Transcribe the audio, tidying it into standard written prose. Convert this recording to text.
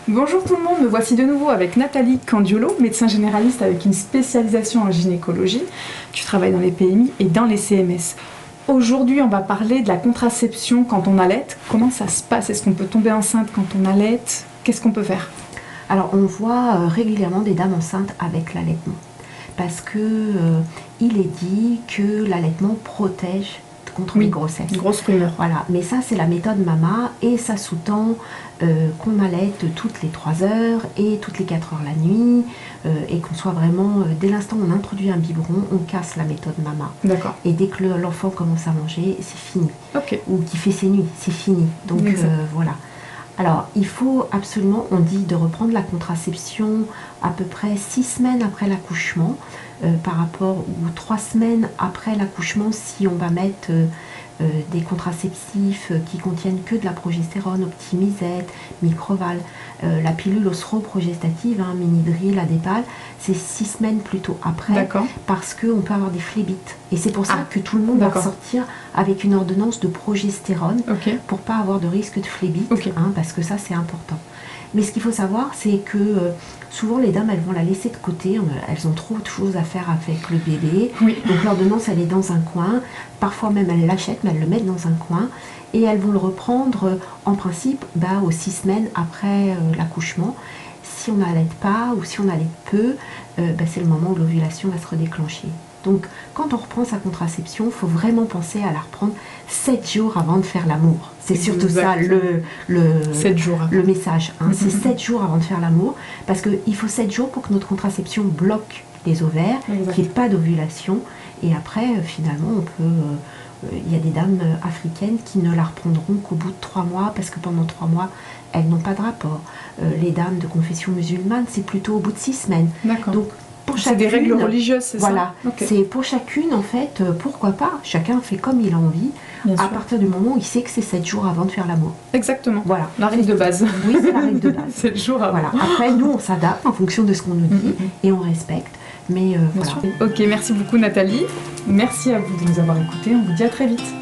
Bonjour tout le monde, me voici de nouveau avec Nathalie Candiolo, médecin généraliste avec une spécialisation en gynécologie. Tu travailles dans les PMI et dans les CMS. Aujourd'hui, on va parler de la contraception quand on allaite. Comment ça se passe? Est-ce qu'on peut tomber enceinte quand on allaite? Qu'est-ce qu'on peut faire? Alors, on voit régulièrement des dames enceintes avec l'allaitement. Parce que il est dit que l'allaitement protège contre les grossesses. Une grosse rumeur. Voilà, mais ça c'est la méthode MAMA et ça sous-tend qu'on allaite toutes les 3 heures et toutes les 4 heures la nuit et qu'on soit vraiment, dès l'instant où on introduit un biberon, on casse la méthode MAMA. D'accord. Et dès que l'enfant commence à manger, c'est fini. Ok. Ou qu'il fait ses nuits, c'est fini. Donc voilà. Alors, il faut absolument, on dit de reprendre la contraception à peu près 6 semaines après l'accouchement, par rapport, ou 3 semaines après l'accouchement, si on va mettre des contraceptifs qui contiennent que de la progestérone, Optimizette, Microval, la pilule osroprogestative, Minidril, Adépal, c'est 6 semaines plutôt après, parce qu'on peut avoir des phlébites. Et c'est pour ça que tout le monde va sortir avec une ordonnance de progestérone pour pas avoir de risque de phlébite, parce que ça c'est important. Mais ce qu'il faut savoir, c'est que souvent les dames, elles vont la laisser de côté, elles ont trop de choses à faire avec le bébé. Donc l'ordonnance, elle est dans un coin. Parfois même, elles l'achètent, mais elles le mettent dans un coin. Et elles vont le reprendre, en principe, aux 6 semaines après l'accouchement. Si on n'allaite pas ou si on allaite peu, c'est le moment où l'ovulation va se redéclencher. Donc, quand on reprend sa contraception, il faut vraiment penser à la reprendre 7 jours avant de faire l'amour. C'est surtout ça le message. C'est 7 jours avant de faire l'amour, parce qu'il faut 7 jours pour que notre contraception bloque les ovaires, qu'il n'y ait pas d'ovulation. Et après, finalement, on peut... il y a des dames africaines qui ne la reprendront qu'au bout de 3 mois, parce que pendant 3 mois, elles n'ont pas de rapport. Les dames de confession musulmane, c'est plutôt au bout de 6 semaines. Donc, c'est des règles religieuses, c'est ça? Voilà, c'est pour chacune en fait, pourquoi pas, chacun fait comme il a envie, à partir du moment où il sait que c'est 7 jours avant de faire l'amour. Exactement, voilà. La règle de base. Oui, c'est la règle de base. 7 jours avant. Voilà. Après, nous on s'adapte en fonction de ce qu'on nous dit et on respecte, mais voilà. Ok, merci beaucoup Nathalie, merci à vous de nous avoir écoutés, on vous dit à très vite.